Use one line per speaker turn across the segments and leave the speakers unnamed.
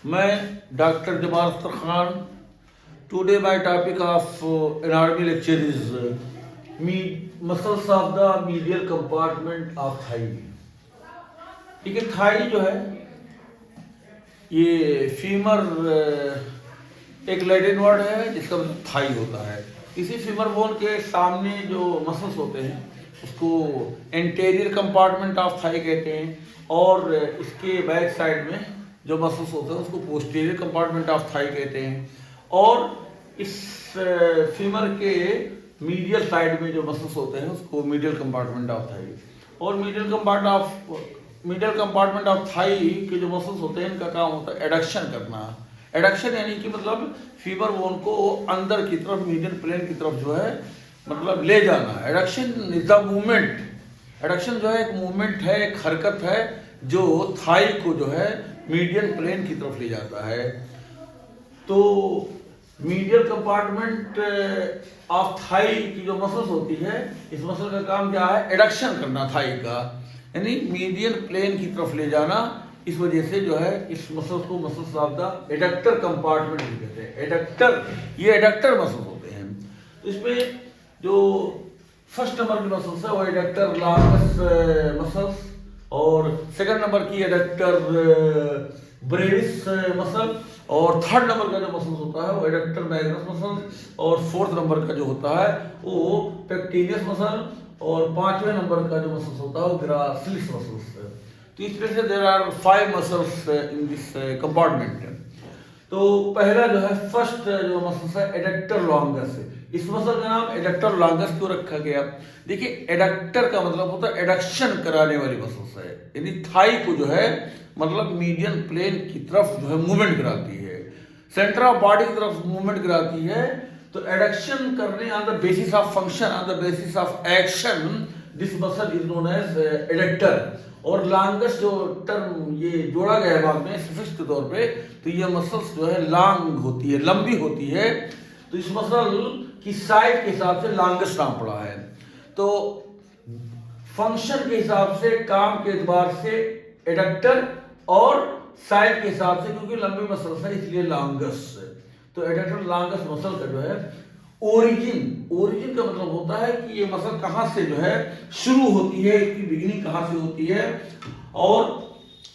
मैं doctor Jamal Akhtar Khan. Today my topic of anatomy lecture is muscles of the medial compartment of thigh. ठीक है, Thai जो है ये फीमर एक लैटिन वर्ड है जिसका मतलब थाई होता है. इसी फीमर बोन के सामने जो मसल्स होते हैं उसको एंटेरियर कंपार्टमेंट ऑफ थाई कहते हैं, और इसके बैक साइड में जो मसल्स होते हैं उसको पोस्टीरियर कंपार्टमेंट ऑफ थाई कहते हैं, और इस फीमर के मीडियल साइड में जो मसल्स होते हैं उसको मीडियल कंपार्टमेंट ऑफ थाई. और मीडियल कंपार्टमेंट ऑफ थाई के जो मसल्स होते हैं इनका काम होता है एडक्शन करना. एडक्शन यानी कि मतलब फीमर बोन को अंदर की तरफ मीडियल प्लेन की तरफ जो है मतलब ले जाना. Adduction is the movement. Adduction जो है एक मूवमेंट है, एक हरकत है जो थाई को जो है मीडियल प्लेन की तरफ ले जाता है. तो मीडियल कंपार्टमेंट ऑफ थाई की जो मसल्स होती है, इस मसल का काम क्या है? एडक्शन करना थाई का, यानी मीडियल प्लेन की तरफ ले जाना. इस वजह से जो है इस मसल्स को muscles of the adductor compartment कहते हैं. एडक्टर, ये एडक्टर मसल्स होते हैं. तो इसमें जो फर्स्ट नंबर की मसल्स है वो एडक्टर लॉन्गस मसल्स, और सेकंड नंबर की एडक्टर ब्रेविस मसल, और थर्ड नंबर का जो मसल्स होता है वो एडक्टर मैग्नस मसल, और फोर्थ नंबर का जो होता है वो पेक्टिनियस मसल, और पांचवें नंबर का जो मसल्स होता है वो ग्रासिलिस मसल्स. तो इस तरह से there are 5 muscles in this compartment. तो पहला जो है फर्स्ट जो मसल्स है एडक्टर लॉन्गस. इस मसल का नाम एडक्टर लॉन्गस क्यों रखा गया? देखिए, एडक्टर का मतलब होता है एडक्शन कराने वाली मसल्स है, यानी थाई को जो है मतलब मीडियन प्लेन की तरफ जो है मूवमेंट कराती है, सेंटर ऑफ बॉडी की तरफ मूवमेंट कराती है. तो एडक्शन करने on the basis of function, on the basis of action, this muscle is known as adductor. और लॉन्गस जो टर्म ये जोड़ा गया है बाद में सफिक्स के तौर पे, तो ये मसल्स जो है लॉन्ग होती है, लंबी होती है. तो इस मसल की साइड के हिसाब से लॉन्गेस्ट नाम पड़ा है. तो फंक्शन के हिसाब से, काम के एतबार से एडक्टर, और साइड के हिसाब से क्योंकि लंबी मसल है इसलिए लॉन्गेस्ट. तो एडक्टर लॉन्गेस्ट मसल का जो है ओरिजिन का मतलब होता है कि ये मसल कहाँ से जो है शुरू होती है, इसकी बिगिनिंग कहाँ से होती है, और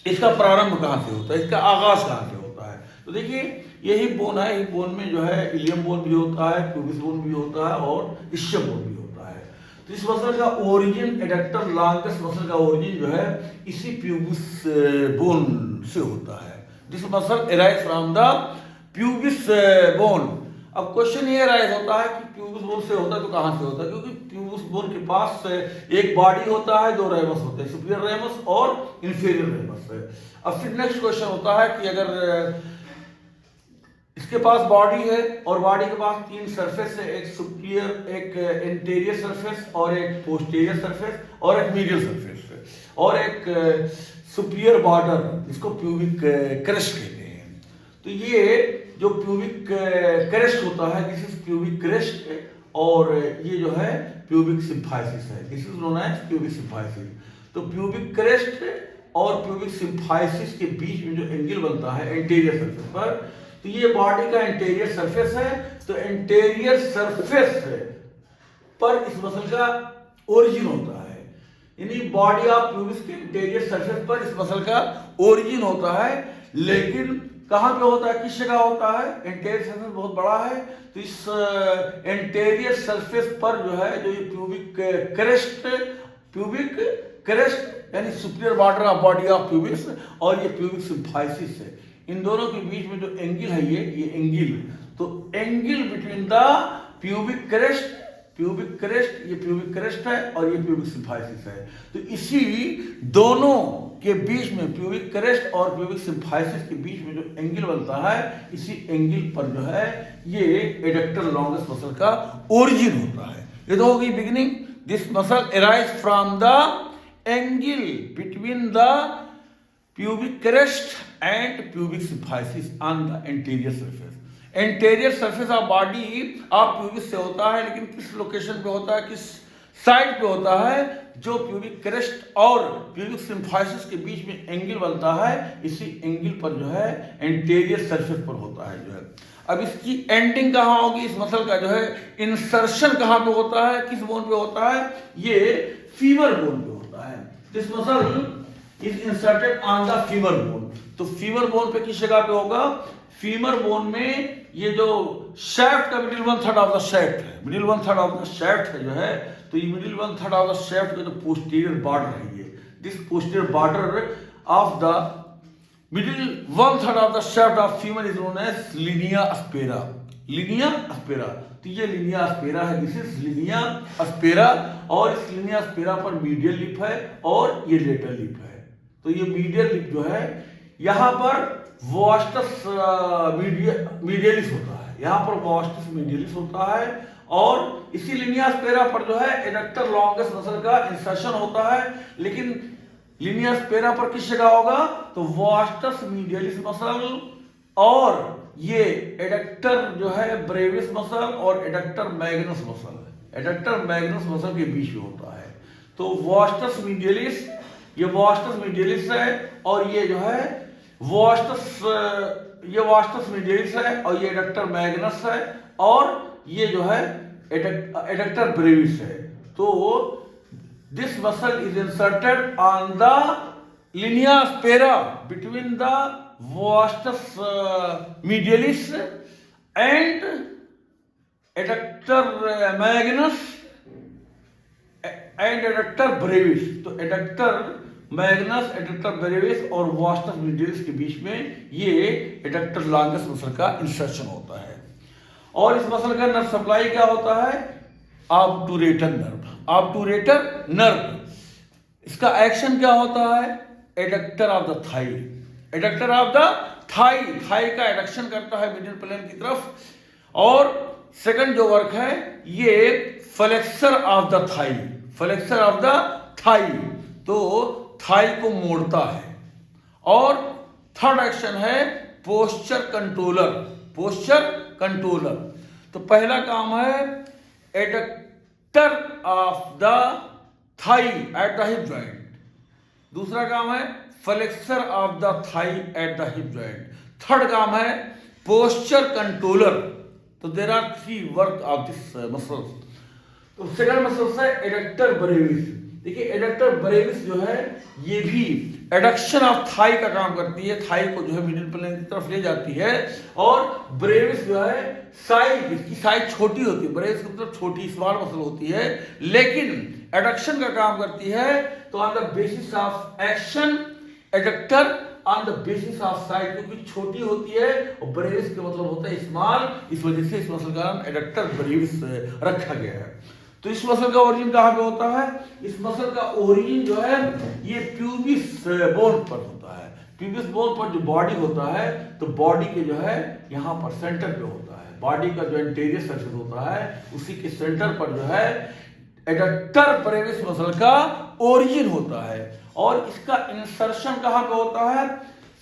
इसका प्रारंभ कहाँ से होता है, इसका आगाज कहाँ से होता है. तो देखिए, यही बोन है. इस बोन में जो है इलियम बोन भी होता है, प्यूबिस बोन भी होता है, और इस्चियम बोन भी होता है. तो इस मसल का ओरिजिन, एडक्टर लॉन्गेस्ट मसल का ओरिजिन जो है इसी प्यूबिस बोन से होता है. This muscle arise from the pubis bone. अब क्वेश्चन ये राइज होता है कि प्यूबिस बोन से होता है तो कहाँ से होता है? क्योंकि प्यूबिस बोन के पास एक बॉडी होता है, 2 रेमस होते हैं, सुपीरियर रेमस और इंफीरियर रेमस है. अब फिर नेक्स्ट क्वेश्चन होता है कि अगर इसके पास बॉडी है और बॉडी के पास 3 सरफेस है, एक सुपीरियर, एक इंटीरियर सरफेस, और एक पोस्टीरियर सरफेस, और एक मीडियल सरफेस, और एक सुपीरियर बॉर्डर, इसको प्यूबिक क्रेस्ट कहते हैं. तो ये जो प्यूबिक क्रेस्ट होता है, दिस इज प्यूबिक क्रेस्ट, और ये जो है प्यूबिक सिम्फाइसिस है, this is known as pubic symphysis. तो प्यूबिक क्रेस्ट और प्यूबिक सिम्फाइसिस के बीच में जो एंगल बनता है एंटीरियर सरफेस पर, तो ये बॉडी का एंटीरियर सरफेस है. तो एंटीरियर सरफेस पर इस मसल का ओरिजिन होता है, यानी बॉडी ऑफ प्यूबिस के एंटीरियर सरफेस पर इस मसल का ओरिजिन होता है. लेकिन कहाँ पे होता है, किस जगह होता है? एंटीरियर सरफेस बहुत बड़ा है, तो इस एंटीरियर सरफेस पर जो है जो ये प्यूबिक क्रेस्ट यानी superior border of body of pubis, और ये प्यूबिक सिम्फाइसिस है. इन दोनों के बीच में जो एंगल है ये एंगल, तो angle between the pubic crest, ये प्यूबिक क्रेस्ट है, और ये प्यूबिक सिम्फाइसिस है. तो इसी दोनों के बीच में, प्यूबिक क्रेस्ट और प्यूबिक सिम्फाइसिस के बीच में जो एंगल बनता है, इसी एंगल पर जो है ये एडक्टर लॉन्गेस्ट मसल का ओरिजिन होता है. ये तो हो गई beginning. This muscle arise from the angle between the pubic crest and pubic symphysis on the anterior surface. Anterior surface of body of pubis से होता है, लेकिन किस लोकेशन पे होता है, किस साइड पे होता है? जो प्यूबिक क्रेस्ट और प्यूबिक सिम्फाइसिस के बीच में एंगल बनता है, इसी एंगल पर जो है एंटीरियर सरफेस पर होता है जो है। अब इसकी एंडिंग कहाँ होगी, इस मसल का जो है इंसर्शन कहाँ पे होता है, किस बोन पे होता है, ये फीमर बोन पे होता है। This muscle is inserted on the femur bone. तो फीमर बोन पे किस जगह पे होगा, फीमर बोन में ये जो शैफ्ट का मिडिल 1/3 ऑफ द शैफ्ट है, मिडिल 1/3 ऑफ द शैफ्ट है जो है, तो ये मिडिल 1/3 ऑफ द शैफ्ट का जो पोस्टीरियर बॉर्डर है, ये this posterior border of the middle 1/3 of the shaft of femur is known as linea aspera. Linea aspera, तो ये लिनिया एस्पेरा है, दिस इज लिनिया एस्पेरा। और इस लिनिया एस्पेरा पर मीडियल लिप है और ये लेटरल लिप है। तो ये मीडियल लिप जो है, यहाँ पर वास्टस मीडियलिस होता है, यहाँ पर वास्टस मीडियलिस होता है। और इसी लिनिया एस्पेरा पर जो है एडक्टर लॉन्गस मसल का इंसर्शन होता है। लेकिन लिनिया एस्पेरा पर किस जगह होगा, तो वास्टस मीडियलिस मसल और ये एडक्टर जो है ब्रेविस मसल और adductor Magnus muscle, adductor Magnus muscle के बीच में होता है। तो वास्टस मीडियलिस, ये वास्टस मीडियलिस है और ये जो है ये वास्टस मीडियलिस है और ये एडक्टर मैग्नस है और ये जो है एडक्टर ब्रेविस है। तो this muscle is inserted on the linea aspera between the vastus medialis and adductor magnus and adductor brevis. तो एडक्टर मैग्नस, एडक्टर ब्रेविस और वास्टस मीडियलिस के बीच में ये एडक्टर लॉन्गस मसल का इंसर्शन होता है। और इस मसल का नर्व सप्लाई क्या होता है, ऑब्टूरेटर नर्व। ऑब्टूरेटर नर्व, इसका एक्शन क्या होता है, adductor of the thigh, adductor of the thigh, thigh का एडक्शन करता है मीडियल प्लेन की तरफ। और सेकंड जो वर्क है ये flexor of the thigh, flexor of the thigh, तो थाई को मोड़ता है। और थर्ड एक्शन है पोस्चर कंट्रोलर, पोस्चर कंट्रोलर। तो पहला काम है adductor of the thigh at the hip joint, दूसरा काम है flexor of the thigh at the hip joint, third काम है पोस्चर कंट्रोलर। तो there are 3 work of this muscles. तो सेकंड मसल्स है एडक्टर ब्रेविस। देखिए एडक्टर ब्रेविस जो है ये भी एडक्शन ऑफ थाई का काम करती है, थाई को जो है मिडिल प्लेन की तरफ ले जाती है। और ब्रेविस जो है साइज, इसकी साइज छोटी होती है, ब्रेविस की मतलब छोटी स्मॉल मसल होती है, लेकिन एडक्शन का काम करती है। तो on the basis of action adductor, on the basis of size, क्योंकि छोटी होती है और ब्रेविस का मतलब होता है स्मॉल, इस वजह से इस मसल का नाम एडक्टर ब्रेविस रखा गया है। तो इस मसल का ओरिजिन कहाँ पे होता है, इस मसल का ओरिजिन जो है ये प्यूबिस बोन पर होता है। प्यूबिस बोन पर जो बॉडी होता है, तो बॉडी के जो है यहाँ पर सेंटर पे होता है, बॉडी का जो एंटीरियर सरफेस होता है उसी के सेंटर पर जो है एडक्टर ब्रेविस मसल का ओरिजिन होता है। और इसका इंसर्शन कहाँ पे होता है,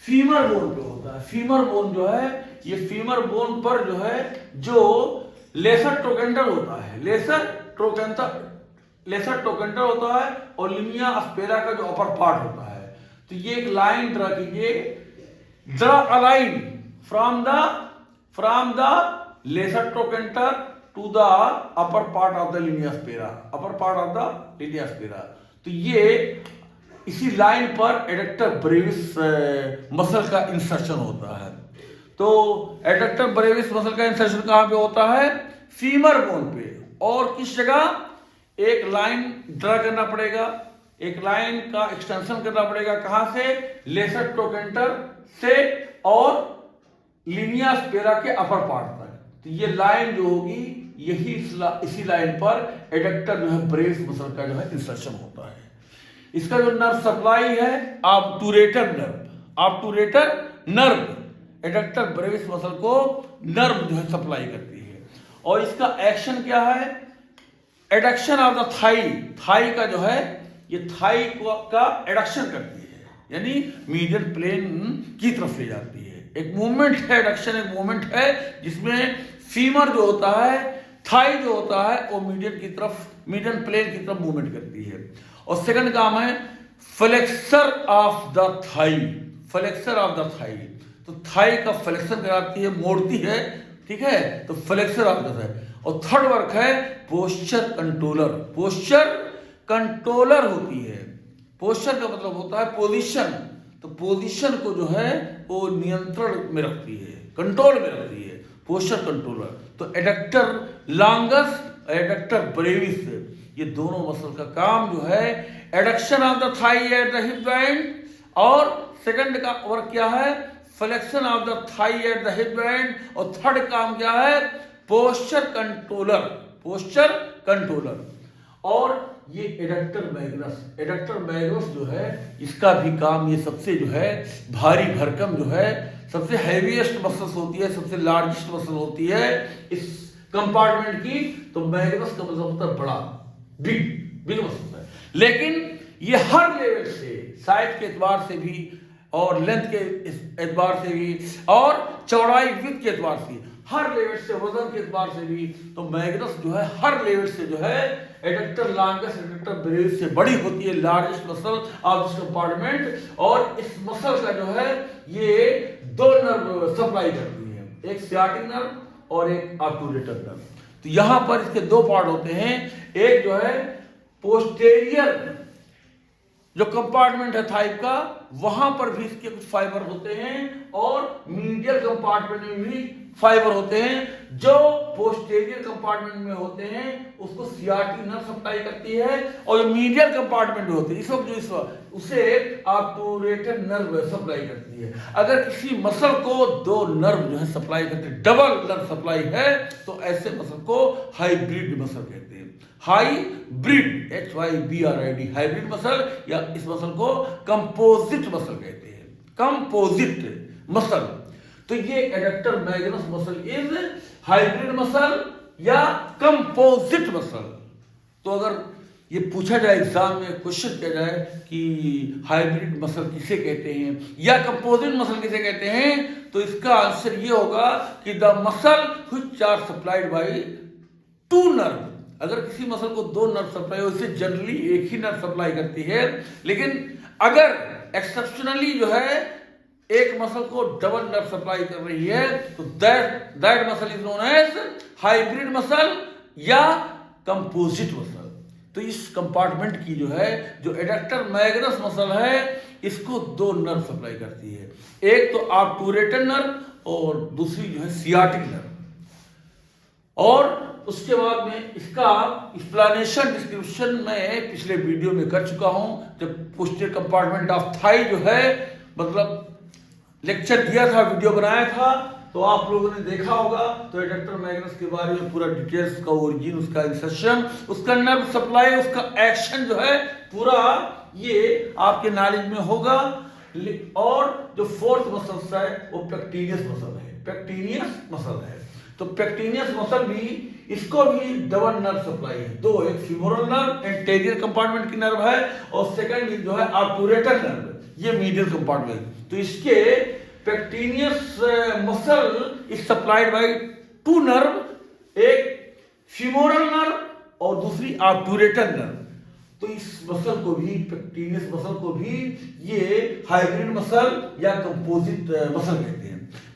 फीमर बोन पे होता है। फीमर बोन जो है, ये फीमर बोन पर जो है जो लेसर ट्रोकेंटर होता है, लेसर ट्रोकेंटर होता है और लिनिया एस्पेरा का जो अपर पार्ट होता है। तो ये एक लाइन ड्रा कीजिए, draw a line from the lesser trochanter to the upper part of the linea aspera, upper part of the linea aspera. तो ये इसी लाइन पर एडक्टर ब्रेविस मसल का इंसर्शन होता है। तो एडक्टर ब्रेविस मसल का इंसर्शन कहां पे होता है, फीमर बोन पे। और किस जगह, एक लाइन ड्रा करना पड़ेगा, एक लाइन का एक्सटेंशन करना पड़ेगा, कहां से, लेसर ट्रोकेंटर से और लिनिया एस्पेरा के अपर पार्ट तक। तो ये लाइन जो होगी यही इसी लाइन पर एडक्टर जो है ब्रेविस मसल का जो है इंसर्शन होता है। इसका जो नर्व सप्लाई है obturator nerve, obturator nerve adductor brevis muscle को नर्व जो है सप्लाई करती है। और इसका एक्शन क्या है, adduction of the thigh, thigh का जो है ये थाई का एडक्शन करती है, यानी मीडियल प्लेन की तरफ ले जाती है। एक मूवमेंट है, एडक्शन एक मूवमेंट है जिसमें फीमर जो होता है, थाई जो होता है वो मीडियल की तरफ, मीडियल प्लेन की तरफ मूवमेंट करती है। और सेकंड काम है flexor of the thigh, flexor of the thigh, तो थाई का फ्लेक्शन कराती है, मोड़ती है, ठीक है, तो फ्लेक्सर ऑफ द थाई। और थर्ड वर्क है पोस्चर कंट्रोलर, पोस्चर कंट्रोलर होती है। पोस्चर का मतलब होता है पोजीशन, तो पोजीशन को जो है वो नियंत्रण में रखती है, कंट्रोल में रखती है, पोस्चर कंट्रोलर। तो एडक्टर लॉन्गस, एडक्टर ब्रेविस, ये दोनों मसल का काम जो है adduction of the thigh at the hip joint, और सेकंड का वर्क क्या है flexion of the thigh at the hip joint, और थर्ड काम क्या है पोस्चर कंट्रोलर, पोस्चर कंट्रोलर। और ये एडक्टर मैग्नस, एडक्टर मैग्नस जो है इसका भी काम, ये सबसे जो है भारी भरकम जो है सबसे हैवीएस्ट मसल्स होती है, सबसे लार्जेस्ट मसल होती है इस कंपार्टमेंट की। तो मैग्नस का मतलब होता है बड़ा, बिग, बिग मसल है। लेकिन ये हर लेवल से, साइज के एतबार से भी और लेंथ के एतबार से भी और चौड़ाई विड्थ के एतबार से, हर लेवल से, वजन के एतबार से भी, तो मैग्नस जो है हर लेवल से जो है एडक्टर लॉन्गस, एडक्टर ब्रेविस से बड़ी होती है, largest muscle of this compartment. और इस मसल का जो है ये दो नर्व सप्लाई करती है, एक सियाटिक नर्व और एक ऑब्टूरेटर नर्व। तो यहां पर इसके दो पार्ट होते हैं, एक जो है पोस्टेरियर जो कंपार्टमेंट है थाई का, वहां पर भी इसके कुछ फाइबर होते हैं, और मीडियल कंपार्टमेंट में भी फाइबर होते हैं। जो पोस्टेरियर कंपार्टमेंट में होते हैं उसको सियाटिक नर्व सप्लाई करती है, और जो मीडियल कंपार्टमेंट में होते हैं इस वक्त जो इस वक्त उसे ऑब्टूरेटर नर्व सप्लाई करती है। अगर किसी मसल को दो नर्व जो है सप्लाई करते हैं, डबल नर्व सप्लाई है, तो ऐसे मसल को हाइब्रिड मसल कहते हैं। हाइब्रिड, HYBRID, हाइब्रिड मसल, या इस मसल को कंपोजिट मसल कहते हैं, कंपोजिट मसल। तो ये adductor Magnus muscle is hybrid muscle या कंपोजिट मसल। तो अगर ये पूछा जाए एग्जाम में, क्वेश्चन किया जाए कि हाइब्रिड मसल किसे कहते हैं या कंपोजिट मसल किसे कहते हैं, तो इसका आंसर ये होगा कि the muscle which are supplied by two nerve. अगर किसी मसल को दो नर्व सप्लाई हो, इससे जनरली एक ही नर्व सप्लाई करती है, लेकिन अगर एक्सेप्शनली जो है एक मसल को डबल नर्व सप्लाई कर रही है, तो that muscle is known as hybrid muscle या कंपोजिट मसल। तो इस कंपार्टमेंट की जो है जो एडक्टर मैग्नस मसल है, इसको दो नर्व सप्लाई करती है, एक तो ऑब्टूरेटर नर्व और दूसरी जो है सियाटिक नर्व। और उसके बाद में इसका एक्सप्लेनेशन डिस्क्रिप्शन में पिछले वीडियो में कर चुका हूं, जब पोस्टीरियर कंपार्टमेंट ऑफ थाई जो है मतलब लेक्चर दिया था, वीडियो बनाया था, तो आप लोगों ने देखा होगा। तो एडक्टर मैग्नस के बारे में पूरा डिटेल्स, उसका ओरिजिन, उसका इंसर्शन, उसका नर्व सप्लाई, उसका एक्शन जो है पूरा ये आपके नॉलेज में होगा। और जो फोर्थ मसल है वो पेक्टिनियस मसल है, पेक्टिनियस मसल है। तो पेक्टिनियस मसल भी, इसको भी डबल नर्व सप्लाई है, दो, एक फीमोरल नर्व एंटेरियर कंपार्टमेंट की नर्व है, और सेकंड जो है ऑब्टूरेटर नर्व, ये मीडियल कंपार्टमेंट। तो इसके pectineus muscle is supplied by two nerve, एक फीमोरल नर्व और दूसरी ऑब्टूरेटर नर्व। तो इस मसल को भी, पेक्टिनियस मसल को भी ये हाइब्रिड मसल या कंपोजिट मसल कहते हैं।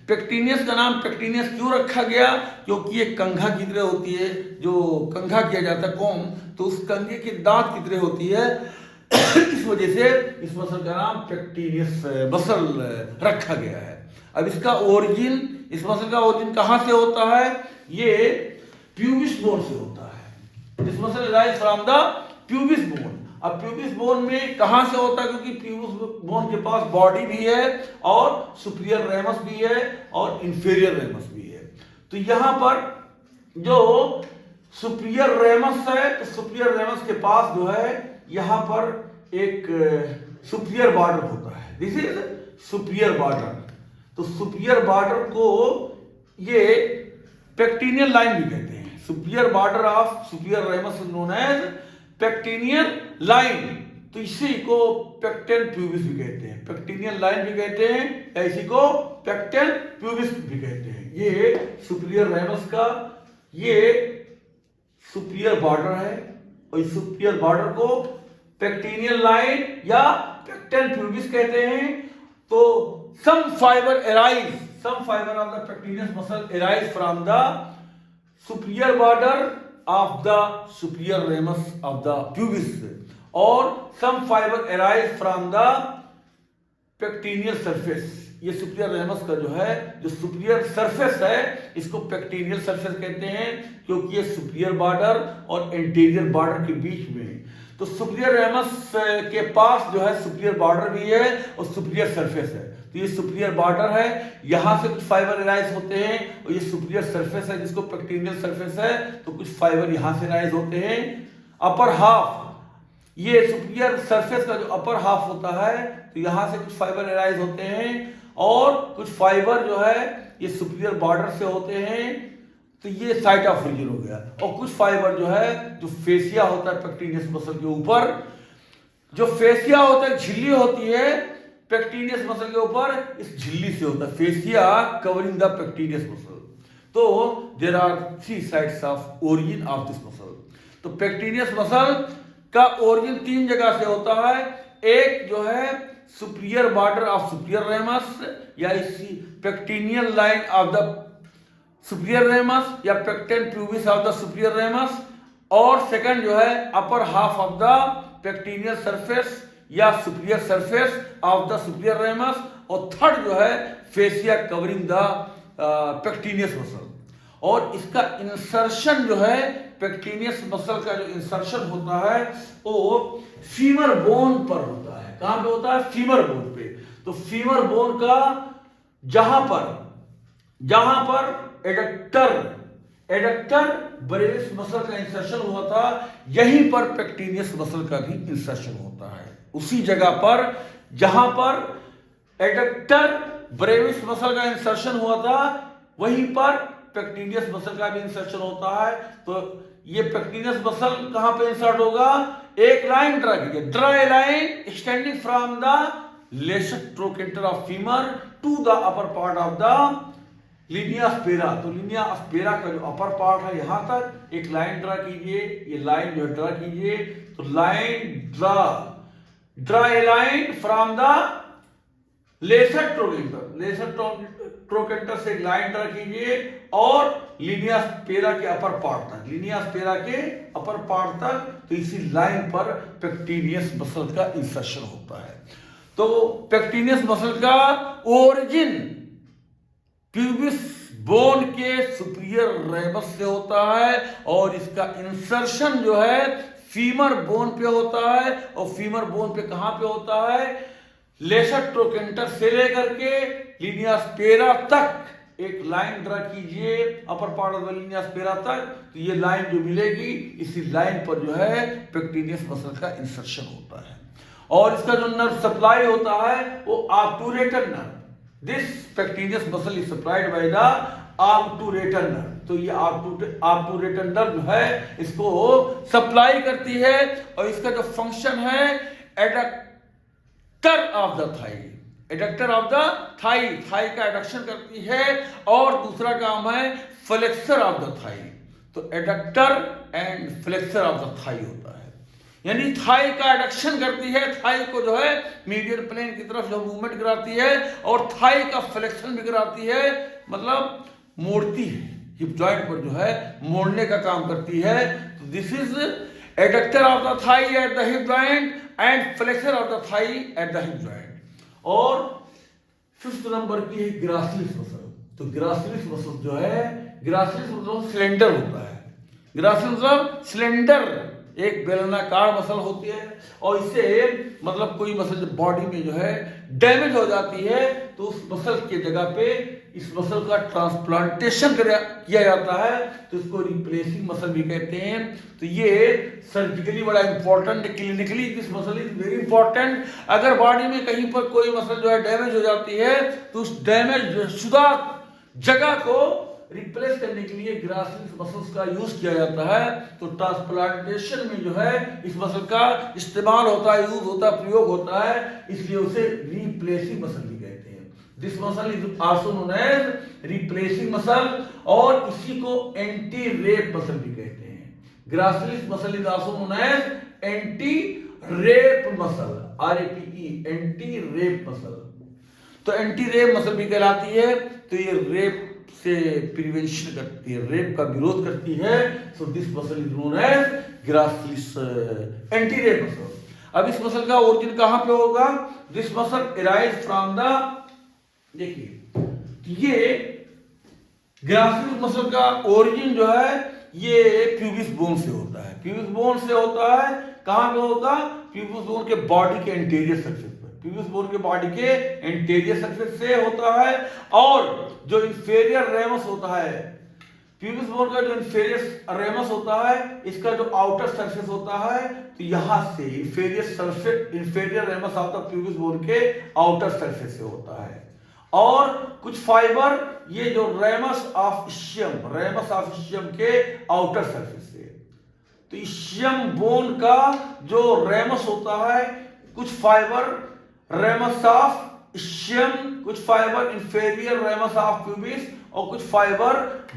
पेक्टिनियस का नाम पेक्टिनियस क्यों रखा गया? क्योंकि ये कंघा की तरह होती है, जो कंघा किया जाता है कोम, तो उस कंघे की दांत की तरह होती है, इस वजह से इस मसल का नाम पेक्टिनियस मसल रखा गया है। अब इसका ओरिजिन, इस मसल का ओरिजिन कहां से होता है? ये प्यूबिस बोन से होता है। This muscle rise from the pubis bone. अब प्यूबिस बोन में कहां से होता है? क्योंकि प्यूबिस बोन के पास बॉडी भी है और सुपीरियर रेमस भी है और इंफीरियर रेमस भी है। तो यहां पर जो सुपीरियर रेमस है, तो सुपीरियर रेमस के पास जो है यहां पर एक सुपीरियर बॉर्डर होता है, दिस इज सुपीरियर बॉर्डर। तो सुपीरियर बॉर्डर को ये पेक्टिनियल लाइन भी कहते हैं। Superior border of superior ramus is known as pectineal line. तो इसी को पेक्टन प्यूबिस भी कहते हैं, पेक्टिनियल लाइन भी कहते हैं, या इसी को पेक्टन प्यूबिस भी कहते हैं। ये सुपीरियर रेमस का ये सुपीरियर बॉर्डर है, और इस सुपीरियर बॉर्डर को पेक्टिनियल लाइन या पेक्टन प्यूबिस कहते हैं। तो some fiber of the pectineus muscle arise from the superior border of the superior ramus of the pubis, और some fiber arise from the pectineal surface। ये सुपीरियर रेमस का जो है, जो सुपीरियर सरफेस है, इसको पेक्टिनियल सरफेस कहते हैं, क्योंकि ये सुपीरियर बॉर्डर और एंटीरियर बॉर्डर के बीच में। तो सुपीरियर रेमस के पास जो है सुपीरियर बॉर्डर भी है और सुपीरियर सरफेस है। तो ये सुपीरियर बॉर्डर है, यहां से कुछ फाइबर राइज होते हैं, और ये सुपीरियर सरफेस है जिसको पेक्टिनियल सरफेस है, तो कुछ फाइबर यहां से राइज होते हैं। अपर हाफ, ये सुपीरियर सरफेस का जो अपर हाफ होता है, तो यहां से कुछ फाइबर राइज होते हैं, और कुछ फाइबर जो है ये सुपीरियर बॉर्डर से होते हैं। तो ये साइट ऑफ ओरिजिन हो गया। और कुछ फाइबर जो है, जो फेसिया होता है पेक्टिनियस मसल के ऊपर, जो फेसिया होता है, झिल्ली होती है पेक्टिनियस मसल के ऊपर, इस झिल्ली से होता है fascia covering the pectineus muscle. तो there are 3 sides of origin of this muscle. तो पेक्टिनियस मसल का ओरिजिन 3 जगह से होता है। एक जो है superior border of superior ramus, या इसी pectineal line of the superior ramus, या pecten pubis of the superior ramus, और सेकंड जो है upper half of the pectineal surface या superior surface of the superior ramus, और थर्ड जो है fascia covering the pectineus muscle. और इसका इंसर्शन जो है, पेक्टिनियस मसल का जो इंसर्शन होता है वो फीमर बोन पर होता है। कहां पे होता है? फीमर बोन पे। तो फीमर बोन का जहां पर एडक्टर ब्रेविस मसल का इंसर्शन हुआ था, यहीं पर पेक्टिनियस मसल का भी इंसर्शन होता है। उसी जगह पर जहां पर एडक्टर ब्रेविस मसल का इंसर्शन हुआ था, वहीं पर पेक्टिनियस मसल का भी इंसर्शन होता है। तो ये पेक्टिनियस मसल कहां पे इंसर्ट होगा? एक लाइन ड्रा कीजिए, draw a line extending from the lesser trochanter of femur to the upper part of the linea aspera. तो लिनिया स्पेरा का जो अपर पार्ट है, यहां तक एक लाइन ड्रा कीजिए। ये लाइन जो ड्रा कीजिए, तो line draw a line from the lesser trochanter से एक लाइन ड्रा कीजिए, और लिनिया स्पेरा के अपर पार्ट तक, तो इसी लाइन पर पेक्टिनियस मसल का इंसर्शन होता है। तो पेक्टिनियस मसल का ओरिजिन प्यूबिस बोन के सुपीरियर रेमस से होता है, और इसका इंसर्शन जो है फीमर बोन पे होता है। और फीमर बोन पे कहां पे होता है? लेसर ट्रोकेंटर से लेकर के लिनिया स्पेरा तक एक लाइन ड्रा कीजिए, अपर पार्ट ऑफ द लिनिया स्पेरा तक। तो ये लाइन जो मिलेगी, इसी लाइन पर जो है पेक्टिनियस मसल का इंसर्शन होता है। और इसका जो नर्व सप्लाई होता है वो obturator nerve. This pectineus muscle is supplied by the obturator nerve. तो ये ऑब्टूरेटर नर्व जो है इसको सप्लाई करती है, और इसका जो फंक्शन है एडक्टर ऑफ द थाई का एडक्शन करती है, और दूसरा काम है फ्लेक्सर ऑफ द थाई। तो adductor and flexor of the thigh होता है, यानी थाई का एडक्शन करती है, थाई को जो है मीडियल प्लेन की तरफ जो मूवमेंट कराती है, और थाई का फ्लेक्शन भी कराती है, मतलब मोड़ती है, हिप जॉइंट पर जो है मोड़ने का काम करती है। तो this is adductor of the thigh at the hip joint and flexor of the thigh at the hip joint. और 5th नंबर की है ग्रासिलिस मसल। तो ग्रासिलिस मसल जो है, ग्रासिलिस मतलब सिलेंडर होता है। ग्रासिलिस मतलब सिलेंडर, एक बेलनाकार मसल होती है, और इससे मतलब कोई मसल जब बॉडी में जो है डैमेज हो जाती है, तो उस मसल के जगह पे इस मसल का ट्रांसप्लांटेशन किया जाता है, तो इसको रिप्लेसिंग मसल भी कहते हैं। तो ये सर्जिकली बड़ा important, clinically this muscle is very important. अगर बॉडी में कहीं पर कोई मसल जो है डैमेज हो जाती है, तो उस डैमेज शुदा जगह को रिप्लेस करने के लिए ग्रासिलिस मसल्स का यूज किया जाता है। तो ट्रांसप्लांटेशन में जो है इस मसल का इस्तेमाल होता है, यूज होता है, प्रयोग होता है, इसलिए उसे रिप्लेसिंग मसल भी कहते हैं। This muscle is also known as replacing muscle, और इसी को एंटी रेप मसल भी कहते हैं। Gracilis muscle is also known as anti rape muscle, RAPE, anti rape muscle. तो एंटी रेप मसल भी कहलाती है। तो ये रेप से प्रिवेंशन करती है, रेप का विरोध करती है। So this muscle is known as gracilis anti rape muscle. अब इस मसल का ओरिजिन कहां पे होगा? This muscle arise from the, देखिए ये ग्रासिलिस मसल का ओरिजिन जो है ये प्यूबिस बोन से होता है। प्यूबिस बोन से होता है, कहां पे होगा? प्यूबिस बोन के बॉडी के एंटीरियर सरफेस पर, प्यूबिस बोन के बॉडी के एंटीरियर सरफेस से होता है। और जो इंफेरियर रेमस होता है, प्यूबिस बोन का जो इंफेरियर रेमस होता है, इसका जो आउटर सरफेस होता है, तो यहां से inferior ramus of the pubis bone के आउटर सरफेस से होता है। और कुछ फाइबर ये जो रेमस ऑफ इशियम के आउटर सरफेस से। तो इशियम बोन का जो रेमस होता है, कुछ फाइबर रेमस ऑफ इशियम, कुछ fibre inferior ramus of pubis, और कुछ फाइबर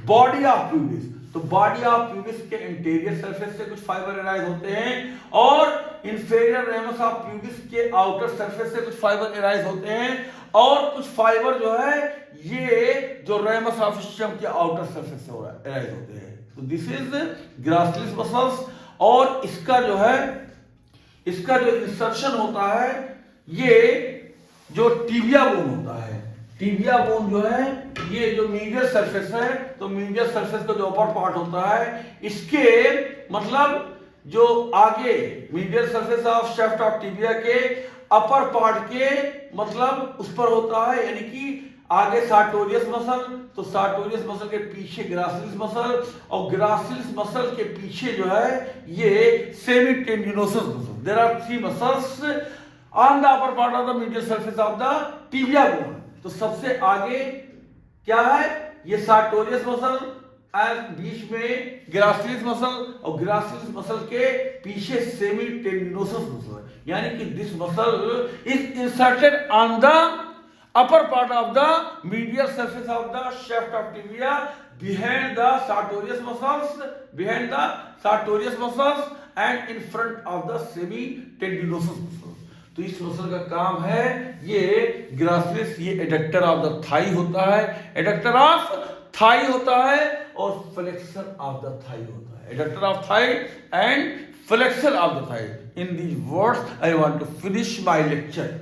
बॉडी ऑफ प्यूबिस। तो बॉडी ऑफ प्यूबिस के इंटीरियर सरफेस से कुछ फाइबर एराइज होते हैं, और इंफेरियर रेमस ऑफ प्यूबिस के आउटर सरफेस से कुछ फाइबर एराइज होते हैं, और कुछ फाइबर जो है ये जो रेमस ऑफ इशियम के आउटर सरफेस से एराइज होते हैं। तो दिस इज ग्रासिलिस मसल्स। और इसका जो इंसर्शन होता है, ये जो टिबिया बोन होता है, टिबिया बोन जो है ये जो मीडियल सरफेस है, तो मीडियल सरफेस का जो अपर पार्ट होता है, इसके मतलब जो आगे medial surface of shaft of tibia के अपर पार्ट के मतलब उस पर होता है, यानी कि आगे सार्टोरियस मसल, तो सार्टोरियस मसल के पीछे ग्रासिलिस मसल, और ग्रासिलिस मसल के पीछे जो है ये semitendinosus muscle. There are 3 muscles on the upper part of the medial surface of the tibia bone. तो सबसे आगे क्या है? ये सार्टोरियस मसल, और बीच में ग्रासिलिस मसल, और ग्रासिलिस मसल के पीछे सेमी टेंडिनोसस मसल, यानी कि this muscle is inserted on the upper part of the medial surface of the shaft of tibia behind the sartorius muscles and in front of the semitendinosus muscles। तो इस muscle का काम है ये ग्रासिलिस, ये adductor of the thigh होता है, adductor of Thai होता है, और फ्लेक्सर ऑफ द थाई होता है, adductor of thigh and flexor of the thigh. In these words I want to finish my lecture.